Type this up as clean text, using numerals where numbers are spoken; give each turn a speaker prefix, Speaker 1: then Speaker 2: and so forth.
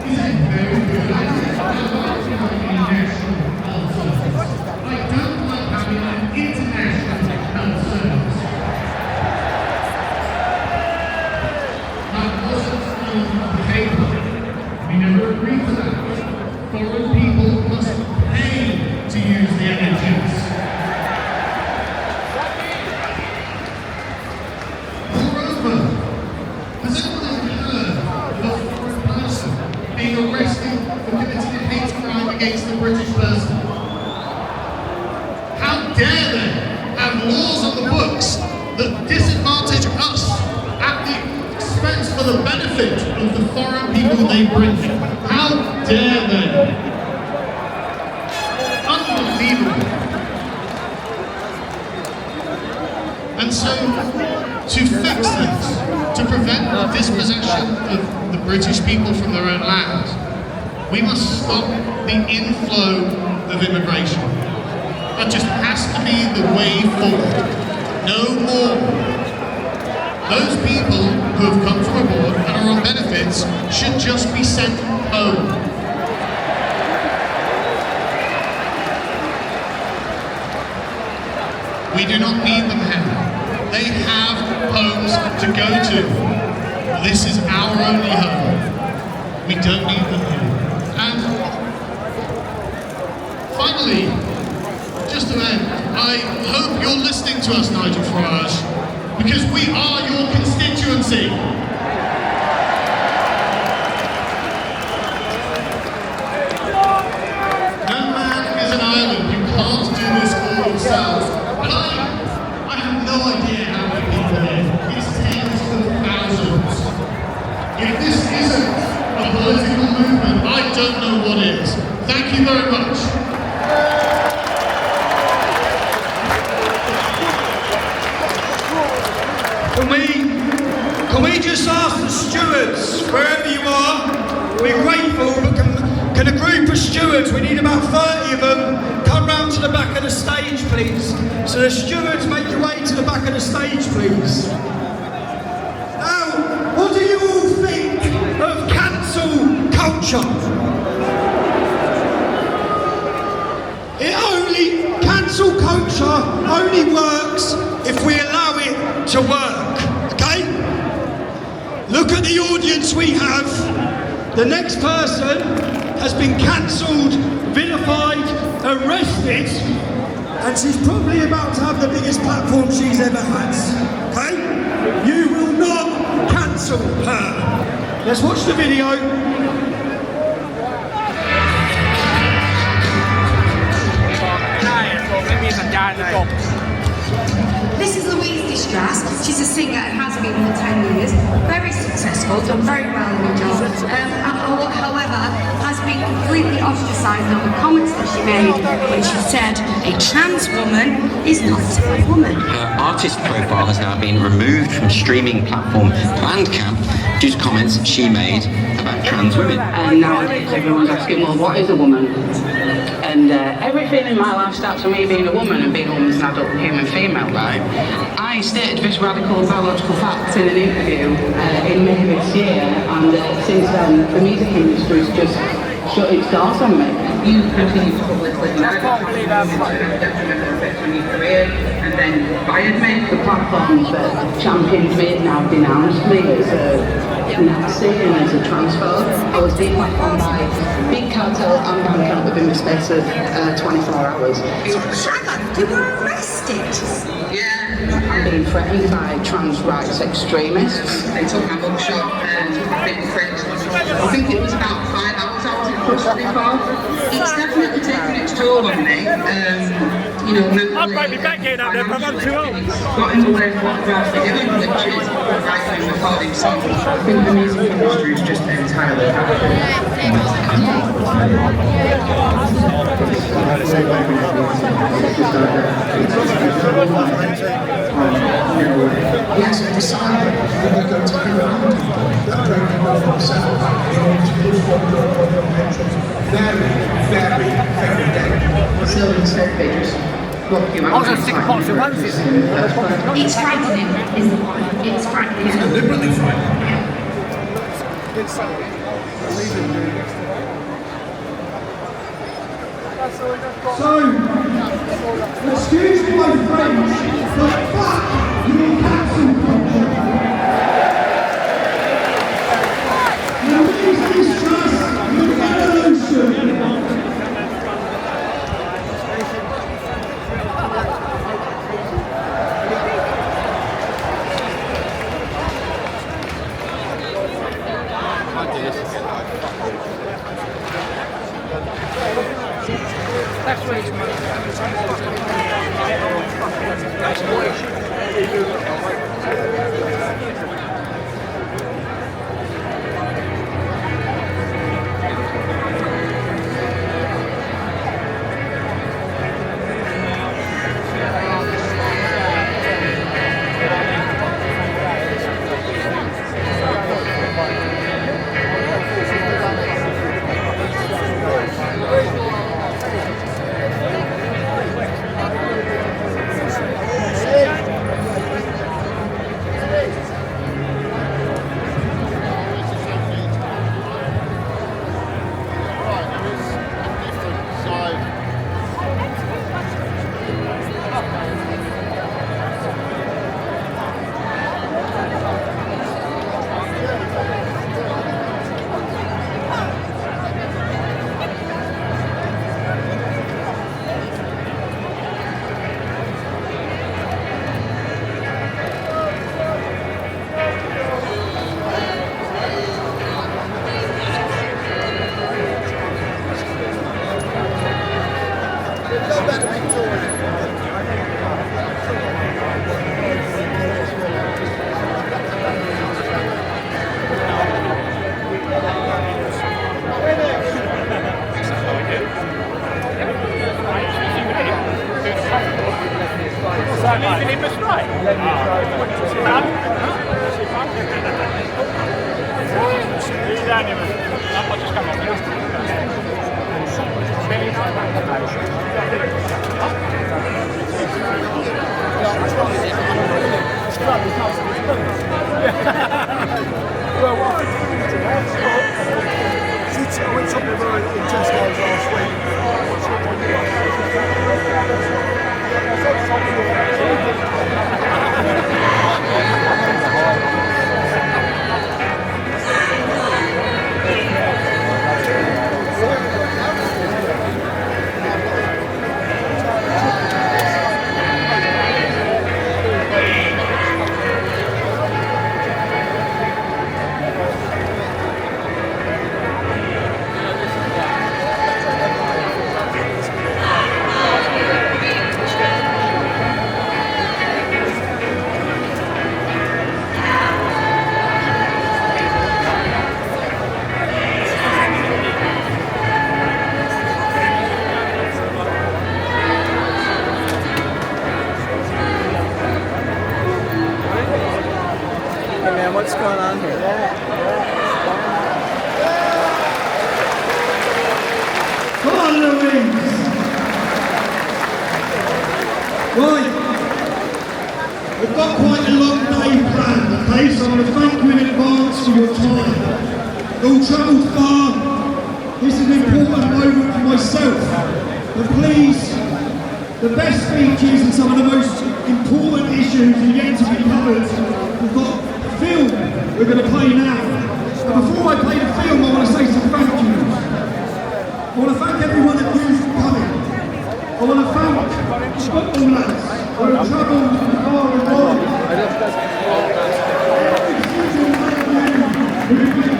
Speaker 1: is a very good idea. I like having a national health service. I don't like having an international health service. That wasn't on the table. We never agreed to that. Foreign people must pay to use the NHS. Moreover, has anyone heard of a foreign person being arrested for committing a hate crime against a British person? How dare they have laws on the books that disadvantage us at the expense for the benefit of the foreign people they bring? How dare they? Unbelievable. And so, to fix this, to prevent the dispossession of the British people from their own land, we must stop the inflow of immigration. That just has to be the way forward. No more. Those people who have come from abroad and are on benefits should just be sent home. We do not need them here. They have homes to go to. This is our only home. We don't need them here. And finally, just to end, I hope you're listening to us, Nigel Farage, because we are your constituency. No man is an island. You can't do this all yourselves. And I have no idea how many people here. It's tens of thousands. If this isn't a political movement, I don't know what is. Thank you very much.
Speaker 2: Can we just ask the stewards, wherever you are, we're grateful, but can a group of stewards, we need about 30 of them, come round to the back of the stage, please. So the stewards, make your way to the back of the stage, please. Now, what do you all think of cancel culture? Cancel culture only works if we allow it to work, okay? Look at the audience we have. The next person has been cancelled, vilified, arrested, and she's probably about to have the biggest platform she's ever had, okay? You will not cancel her. Let's watch the video.
Speaker 3: This is Louise Distress. She's a singer and has been for 10 years. Very successful, done very well in her job. However, has been completely ostracised over comments that she made when she said a trans woman is not a woman.
Speaker 4: Her artist profile has now been removed from streaming platform Bandcamp due to comments she made about trans women.
Speaker 5: And nowadays everyone's asking, well, what is a woman? And everything in my life starts with me being a woman, and being a woman is an adult human female, right? I stated this radical biological fact in an interview in May this year, and since then the music industry's just shut its doors on me. You continue to publicly detrimental effects on your career, and then fired me. The platforms that championed me now denounced me as a Nazi and as a transphobe. I was deplatformed by Big Cartel and Bandcamp within the space of 24 hours.
Speaker 3: Hang on, you were arrested?
Speaker 5: Yeah. I'm being threatened by trans rights extremists. They took my mugshot and been threatened. I think it was about 5 hours I was in custody for. It's definitely taken its toll on me. You know, mentally.
Speaker 6: I might be back here now, but I'm too old.
Speaker 5: Got in the way of what I've been doing, which is writing and recording songs. I think the music industry is just entirely
Speaker 1: Yes, I decided that they're going to be around people that don't know themselves in order to put forward their own interests. Very, very, very dangerous.
Speaker 5: So instead they just lock you out.
Speaker 3: It's frightening, is the point. It's frightening.
Speaker 1: It's deliberately frightening.
Speaker 3: Yeah.
Speaker 2: So, excuse my French, but fuck your cancel culture. Now please distrust your evolution.
Speaker 7: What's going on here?
Speaker 2: Come on, Louise! Right, we've got quite a long day planned, okay? So I want to thank you in advance for your time. You've all travelled far. This is an important moment for myself. And please, the best speeches and some of the most important issues are yet to be covered. We've got film we're going to play now. And before I play the film, I want to say some thank yous. I want to thank everyone that used for coming. I want to thank the football lads who have travelled far and wide.